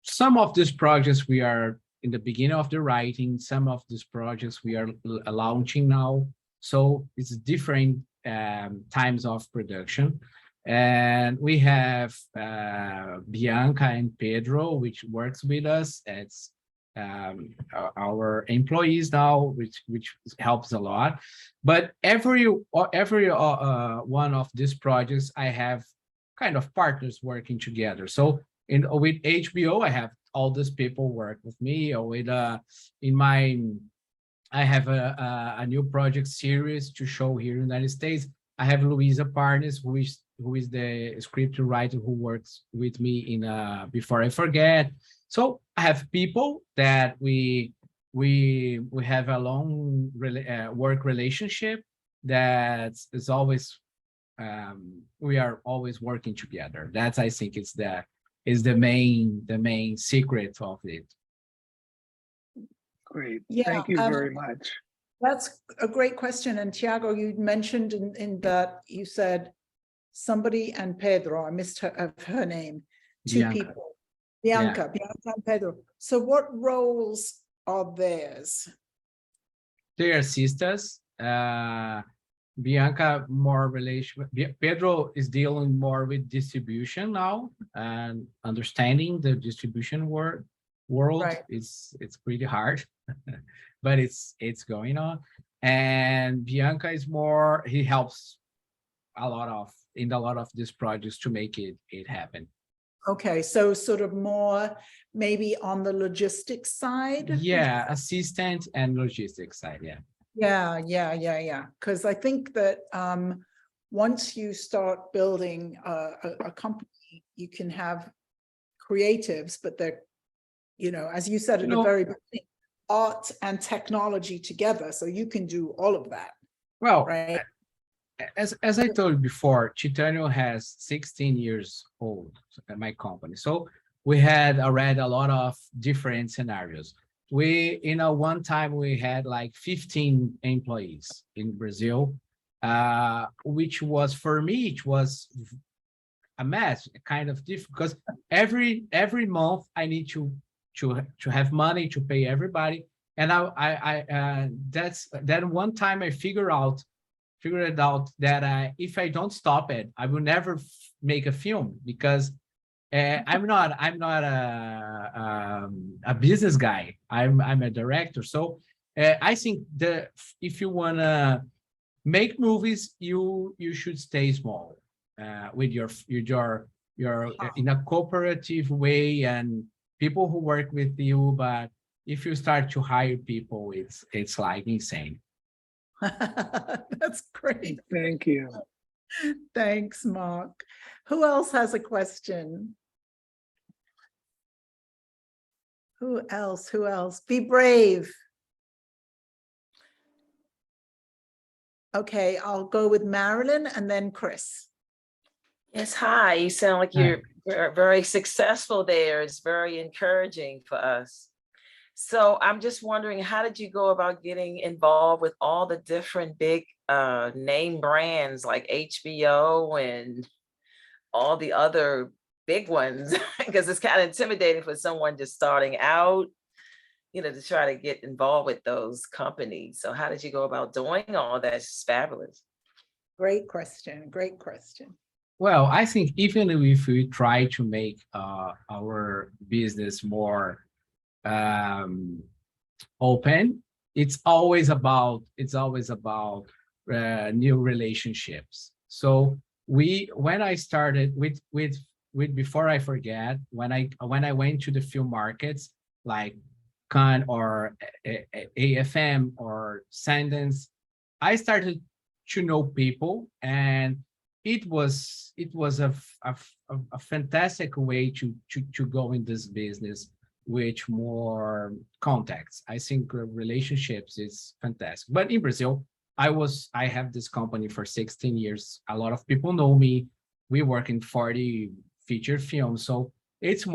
some of these projects we are in the beginning of the writing, some of these projects we are launching now. So it's different times of production. And we have Bianca and Pedro, which works with us. It's our employees now, which helps a lot. But every one of these projects, I have kind of partners working together. So with HBO, I have all these people work with me. Or with I have a new project series to show here in the United States. I have Luisa Parnes, who is the script writer who works with me in Before I Forget. So I have people that we have a long work relationship that is always we are always working together. That's, I think, is the main secret of it. Great. Yeah, Thank you very much. that's a great question. And Tiago, you mentioned in that you said somebody and Pedro, I missed her name, two Bianca. people, Bianca and Pedro. So what roles are theirs? They are sisters. Bianca more relation. Pedro is dealing more with distribution now and understanding the distribution world. Right. It's pretty hard, but it's going on. And Bianca is more. He helps a lot of these projects to make it happen. Okay, so sort of more maybe on the logistics side? Yeah, assistant and logistics side. Yeah. Yeah. Because I think that once you start building a company, you can have creatives, but they're, as you said at the very beginning, art and technology together. So you can do all of that. Well, right. As I told you before, Titânio has 16 years old at my company. So we had already a lot of different scenarios. One time we had like 15 employees in Brazil, which was, for me, it was a mess, kind of difficult, because every month I need to have money to pay everybody. And then one time I figured it out that if I don't stop it, I will never make a film, because I'm not a business guy. I'm a director. So I think if you wanna make movies, you should stay small with your in a cooperative way, and people who work with you. But if you start to hire people, it's like insane. That's great. Thank you. Thanks, Mark. Who else has a question? Who else? Be brave. Okay, I'll go with Marilyn and then Chris. Yes, hi. You sound like you're very successful there. It's very encouraging for us. So I'm just wondering, how did you go about getting involved with all the different big name brands like HBO and all the other big ones? Because it's kind of intimidating for someone just starting out, to try to get involved with those companies. So how did you go about doing all that? It's fabulous. Great question. Well, I think even if we try to make our business more open, it's always about new relationships. So when I started with before I forget, when I went to the film markets like Cannes or AFM or Sundance, I started to know people, and it was a fantastic way to go in this business with more contacts. I think relationships is fantastic. But in Brazil, I have this company for 16 years. A lot of people know me. We work in 40 feature films, so it's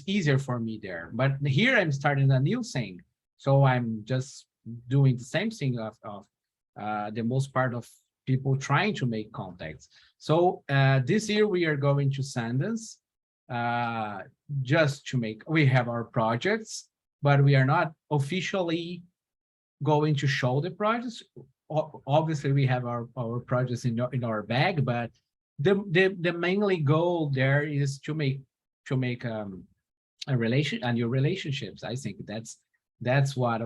easier for me there. But here I'm starting a new thing, so I'm just doing the same thing of the most part of people trying to make contacts. So this year we are going to Sundance. We have our projects, but we are not officially going to show the projects. Obviously, we have our projects in our bag, but the mainly goal there is to make new relationships. I think that's what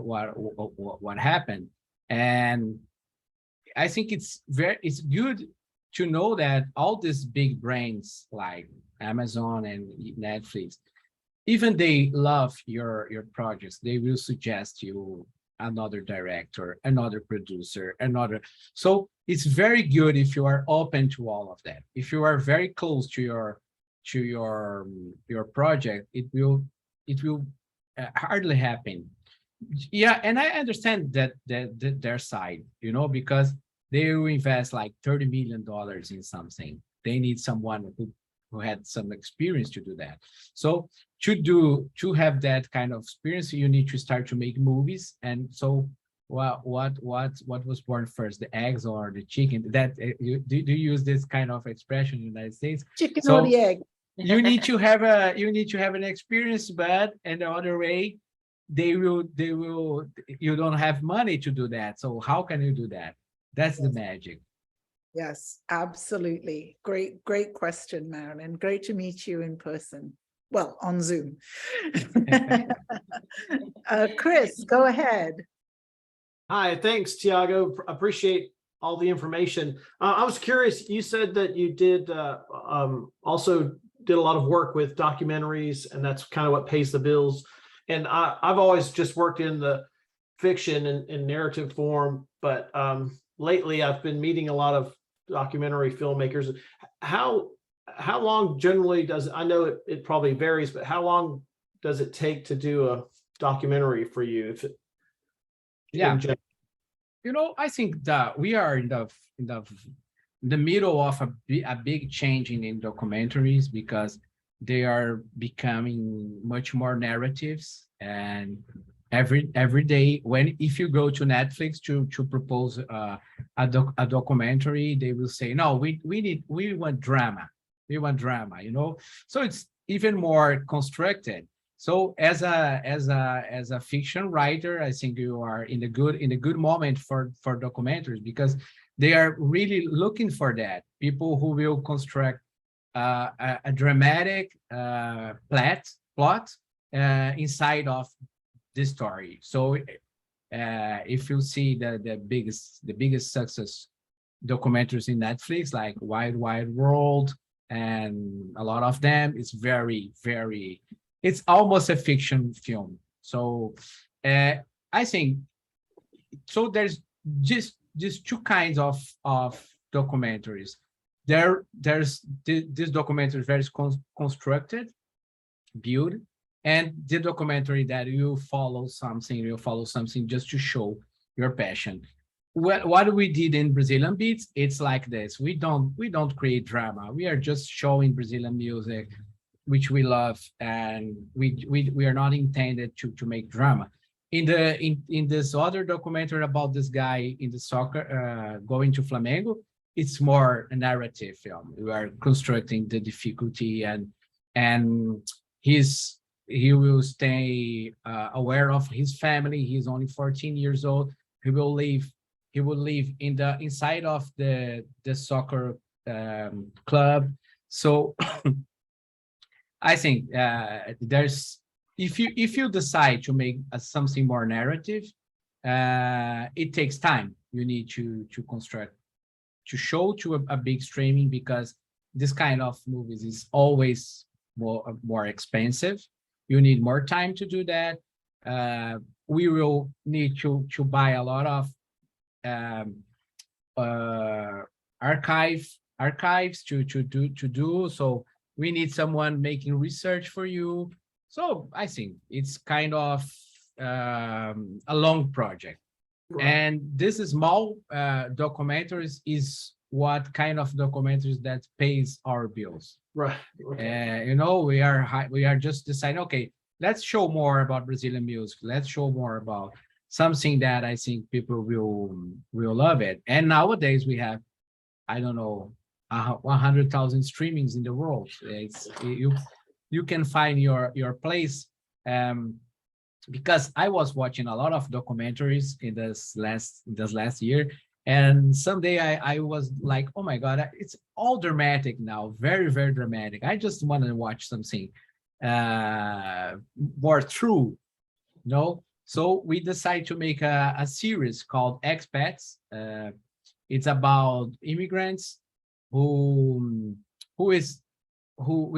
happened, and I think it's good to know that all these big brands like Amazon and Netflix, even they love your projects, they will suggest you another director, another producer, another. So it's very good if you are open to all of that. If you are very close to your project, it will hardly happen. Yeah, and I understand that their side, because they will invest like $30 million in something. They need someone who had some experience to do that. So to have that kind of experience, you need to start to make movies. And so what was born first, the eggs or the chicken? That do you use this kind of expression in the United States? Chicken So or the egg. you need to have an experience, but and the other way, you don't have money to do that. So how can you do that? That's the magic. Yes, absolutely. Great question, Marilyn. Great to meet you in person. Well, on Zoom. Chris, go ahead. Hi, thanks, Tiago. Appreciate all the information. I was curious, you said that you did also did a lot of work with documentaries, and that's kind of what pays the bills. And I've always just worked in the fiction and narrative form, but lately I've been meeting a lot of documentary filmmakers. How long generally does, I know it probably varies, but how long does it take to do a documentary for you? If it, Yeah, I think that we are in the middle of a big change in documentaries, because they are becoming much more narratives. And every day, if you go to Netflix to propose a documentary, they will say, no, we want drama. We want drama, So it's even more constructed. So as a fiction writer, I think you are in a good moment for documentaries, because they are really looking for that. People who will construct a dramatic plot inside of the story. So if you see the biggest success documentaries in Netflix, like Wide World, and a lot of them, it's very, very, it's almost a fiction film. So I think, so there's just two kinds of documentaries. There's this documentary very constructed, built, and the documentary that you follow something just to show your passion. What we did in Brazilian Beats, it's like this. We don't create drama. We are just showing Brazilian music, which we love, and we are not intended to make drama. In this other documentary about this guy in the soccer going to Flamengo, it's more a narrative film. We are constructing the difficulty, and he will stay aware of his family. He's only 14 years old. He will live inside of the soccer club. So I think there's, if you decide to make something more narrative, it takes time. You need to construct, to show to a big streaming, because this kind of movies is always more expensive. You need more time to do that. We will need to buy a lot of archives to do. So we need someone making research for you. So I think it's kind of a long project. Right. And this small documentaries is what kind of documentaries that pays our bills. Right. Okay. We are just deciding, okay, let's show more about Brazilian music. Let's show more about something that I think people will love it. And nowadays we have, I don't know, 100,000 streamings in the world. It's you can find your place. Because I was watching a lot of documentaries in this last year, and someday I was like, oh my God, it's all dramatic now, very, very dramatic. I just want to watch something more true, So we decided to make a series called Expats. It's about immigrants who is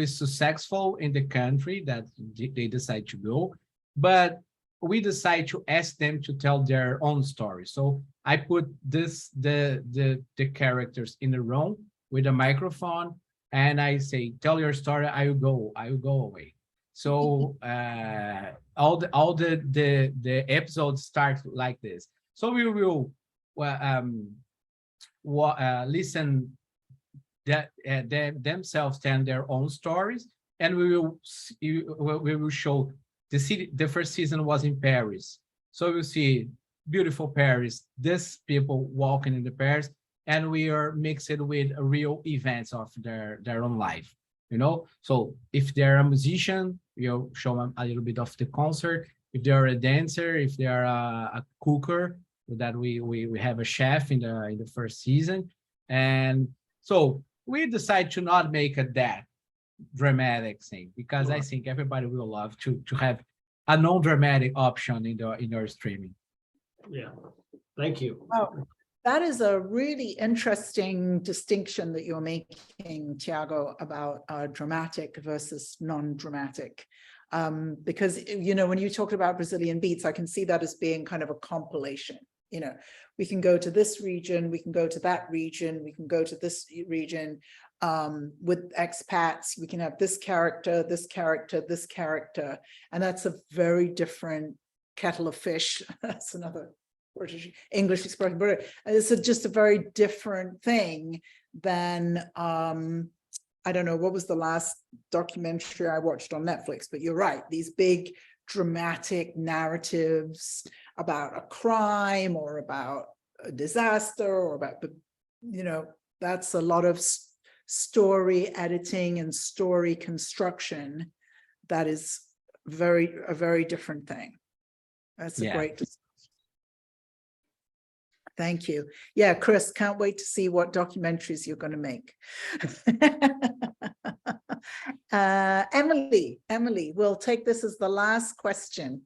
successful in the country that they decide to go, but we decide to ask them to tell their own story. So I put the characters in a room with a microphone, and I say, tell your story. I will go away. So all the episodes start like this. So we will listen that themselves tell their own stories, and we will show the city. The first season was in Paris, so we'll see beautiful Paris, these people walking in the Paris, and we are mixed with real events of their own life, you know. So if they're a musician, we'll show them a little bit of the concert. If they're a dancer, if they are a cooker, that we have a chef in the first season. And so we decide to not make it that dramatic thing, because I think everybody will love to have a non-dramatic option in your streaming. Yeah, thank you. Oh, that is a really interesting distinction that you're making, Tiago, about dramatic versus non-dramatic. Because, you know, when you talked about Brazilian beats, I can see that as being kind of a compilation. You know, we can go to this region, we can go to that region, we can go to this region with expats, we can have this character, this character, this character. And that's a very different kettle of fish. That's another British English expression, but it's just a very different thing than I don't know, what was the last documentary I watched on Netflix, but you're right, these big dramatic narratives about a crime or about a disaster or about the, you know, that's a lot of story editing and story construction. That is a very different thing. That's a great discussion. Thank you. Yeah, Chris, can't wait to see what documentaries you're going to make. Emily, we'll take this as the last question.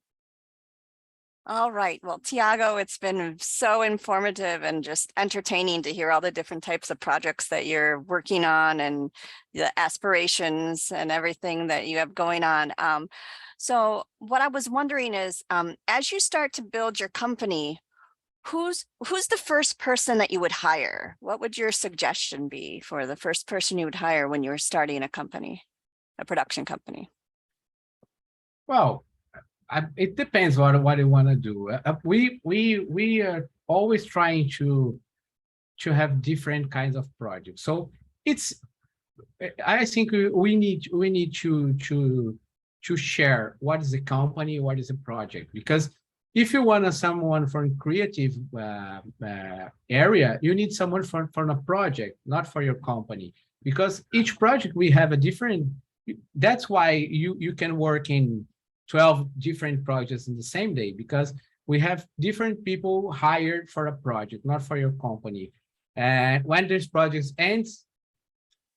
All right. Well, Tiago, it's been so informative and just entertaining to hear all the different types of projects that you're working on and the aspirations and everything that you have going on. So what I was wondering is, as you start to build your company, who's the first person that you would hire? What would your suggestion be for the first person you would hire when you're starting a company, a production company? Well, it depends what you want to do. We are always trying to have different kinds of projects. So I think we need to share what is the company, what is the project, because if you want someone from creative area, you need someone from a project, not for your company, because each project we have a different. That's why you can work in 12 different projects in the same day, because we have different people hired for a project, not for your company. And when this project ends,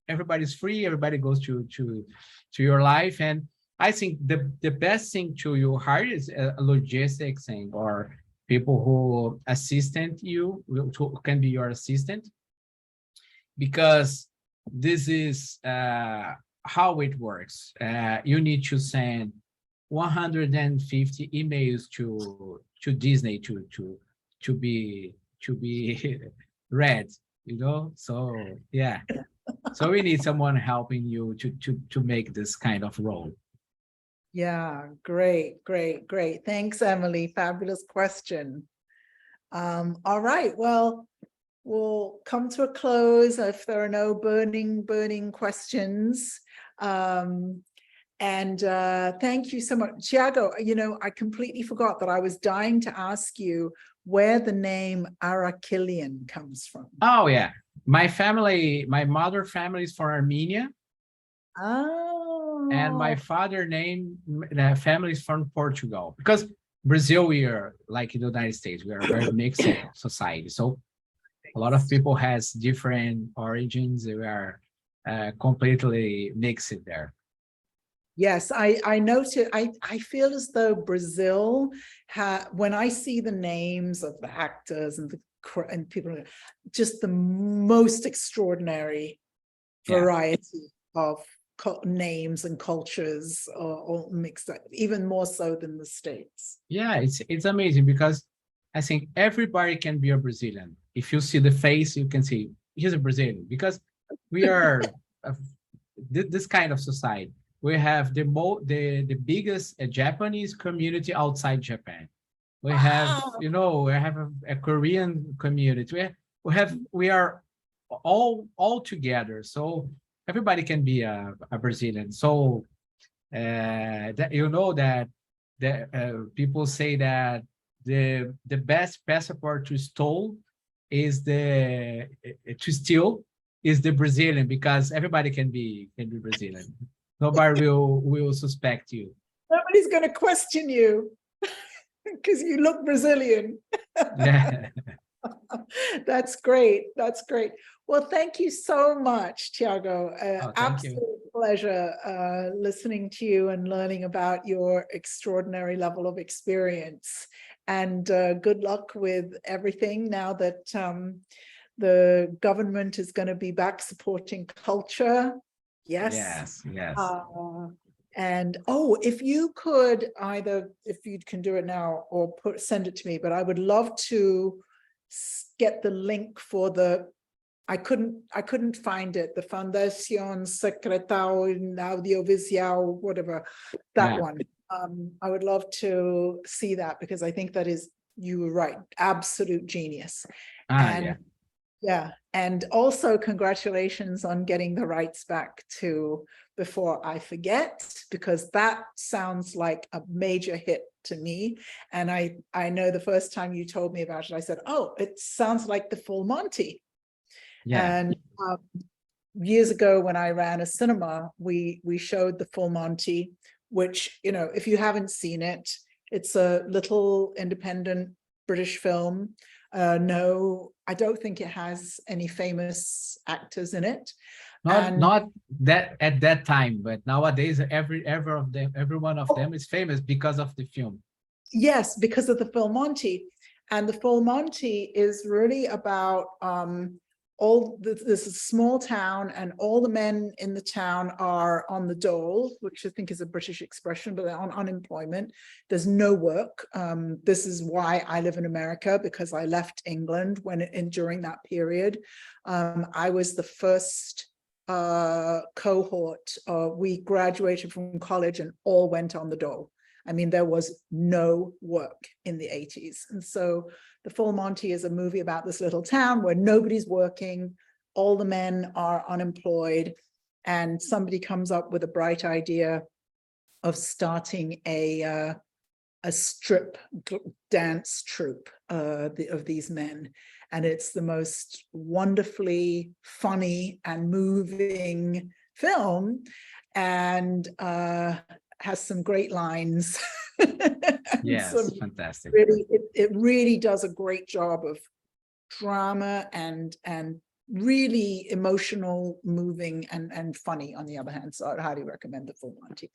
everybody's free, everybody goes to your life. And I think the best thing you hire is a logistics thing, or people who who can be your assistant, because this is how it works. You need to send 150 emails to Disney to be read, you know. So yeah, so we need someone helping you to make this kind of role. Yeah, great. Thanks, Emily. Fabulous question. All right, well, we'll come to a close if there are no burning questions. And thank you so much. Tiago, you know, I completely forgot that I was dying to ask you where the name Arakilian comes from. Oh yeah, my mother family is from Armenia. Oh. And my father family is from Portugal, because Brazil, we are like in the United States, we are a very mixed society. So a lot of people has different origins. We are completely mixed there. Yes, I noted. I feel as though Brazil when I see the names of the actors and people, just the most extraordinary variety of names and cultures all mixed up, even more so than the States. Yeah, it's amazing, because I think everybody can be a Brazilian. If you see the face, you can see he's a Brazilian, because we are this kind of society. We have the biggest Japanese community outside Japan. We have, you know, we have a Korean community. we are all together, so everybody can be a Brazilian. So that that people say that the best passport to steal is the Brazilian, because everybody can be Brazilian. Nobody will suspect you. Nobody's going to question you because you look Brazilian. Yeah. That's great. That's great. Well, thank you so much, Tiago. Thank you. Absolute pleasure listening to you and learning about your extraordinary level of experience. And good luck with everything now that the government is going to be back supporting culture. Yes. Yes. And if you could if you can do it now or send it to me, but I would love to get the link for I couldn't find it, the Fundación Secretal Audiovisual, whatever, that one. I would love to see that, because I think that is, you were right, absolute genius. And also congratulations on getting the rights back to Before I Forget, because that sounds like a major hit to me. And I know the first time you told me about it, I said, oh, it sounds like the Full Monty. Yeah. And years ago when I ran a cinema, we showed the Full Monty, which, if you haven't seen it, it's a little independent British film. No, I don't think it has any famous actors in it. Not that at that time, but nowadays every one of them is famous because of the film. Yes, because of the Full Monty. And the Full Monty is really about this is a small town, and all the men in the town are on the dole, which I think is a British expression, but they're on unemployment. There's no work. This is why I live in America, because I left England during that period. I was the first cohort. We graduated from college and all went on the dole. I mean, there was no work in the 80s. And so the Full Monty is a movie about this little town where nobody's working, all the men are unemployed, and somebody comes up with a bright idea of starting a strip dance troupe of these men. And it's the most wonderfully funny and moving film, and has some great lines. Yes, fantastic. Really, it really does a great job of drama and really emotional, moving, and funny on the other hand. So I'd highly recommend the Full Monty.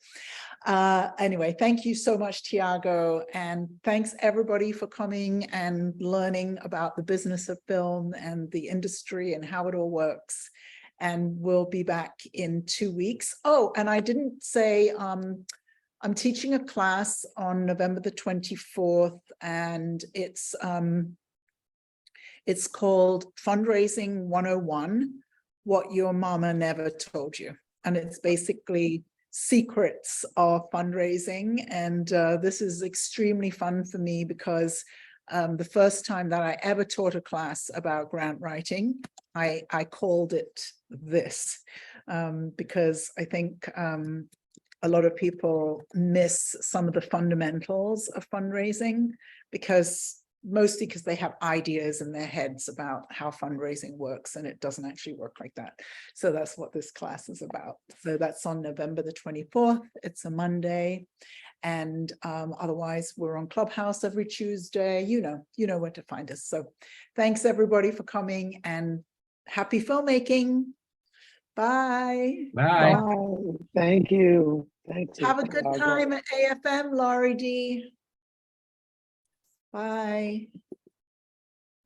Anyway, thank you so much, Tiago, and thanks everybody for coming and learning about the business of film and the industry and how it all works. And we'll be back in 2 weeks. Oh, and I didn't say, I'm teaching a class on November the 24th, and it's called Fundraising 101, What Your Mama Never Told You. And it's basically secrets of fundraising. And this is extremely fun for me, because the first time that I ever taught a class about grant writing, I called it this, because I think a lot of people miss some of the fundamentals of fundraising, mostly because they have ideas in their heads about how fundraising works, and it doesn't actually work like that. So that's what this class is about. So that's on November the 24th. It's a Monday. And otherwise, we're on Clubhouse every Tuesday. You know where to find us. So thanks everybody for coming, and happy filmmaking. Bye. Bye. Bye. Thank you. Thank you. Have a good time at AFM, Laurie D. Bye.